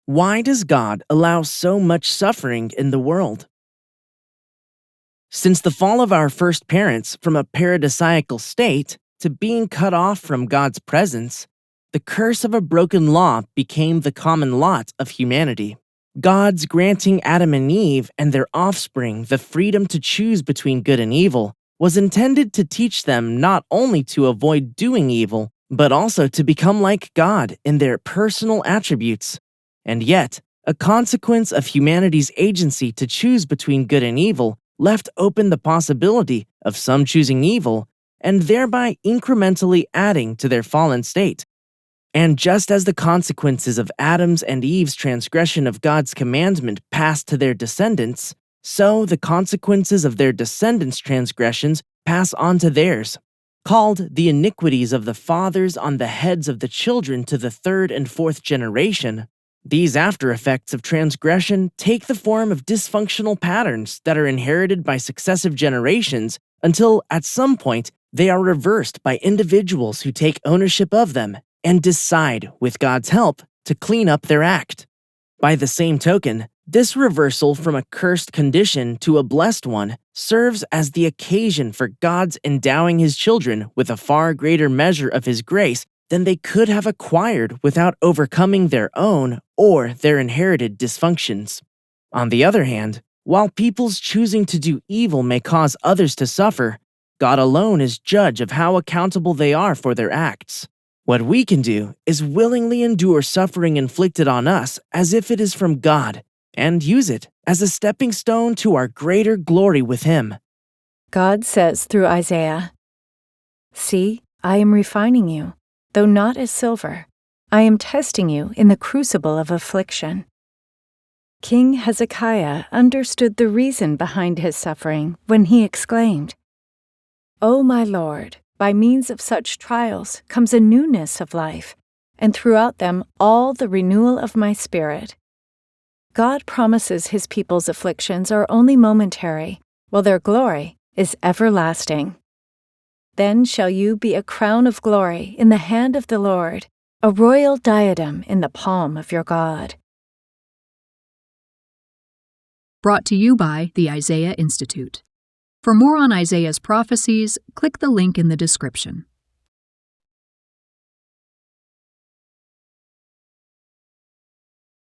Why does God allow so much suffering in the world? Since the fall of our first parents from a paradisiacal state to being cut off from God's presence, the curse of a broken law became the common lot of humanity. God's granting Adam and Eve and their offspring the freedom to choose between good and evil was intended to teach them not only to avoid doing evil, but also to become like God in their personal attributes. And yet, a consequence of humanity's agency to choose between good and evil left open the possibility of some choosing evil and thereby incrementally adding to their fallen state. And just as the consequences of Adam's and Eve's transgression of God's commandment passed to their descendants, so the consequences of their descendants' transgressions pass on to theirs. Called the iniquities of the fathers on the heads of the children to the third and fourth generation, these after effects of transgression take the form of dysfunctional patterns that are inherited by successive generations until, at some point, they are reversed by individuals who take ownership of them and decide, with God's help, to clean up their act. By the same token, this reversal from a cursed condition to a blessed one serves as the occasion for God's endowing His children with a far greater measure of His grace than they could have acquired without overcoming their own or their inherited dysfunctions. On the other hand, while people's choosing to do evil may cause others to suffer, God alone is judge of how accountable they are for their acts. What we can do is willingly endure suffering inflicted on us as if it is from God, and use it as a stepping stone to our greater glory with Him. God says through Isaiah, "See, I am refining you, though not as silver. I am testing you in the crucible of affliction." King Hezekiah understood the reason behind his suffering when he exclaimed, "O my Lord, by means of such trials comes a newness of life, and throughout them all the renewal of my spirit." God promises His people's afflictions are only momentary, while their glory is everlasting. Then shall you be a crown of glory in the hand of the Lord, a royal diadem in the palm of your God. Brought to you by the Isaiah Institute. For more on Isaiah's prophecies, click the link in the description.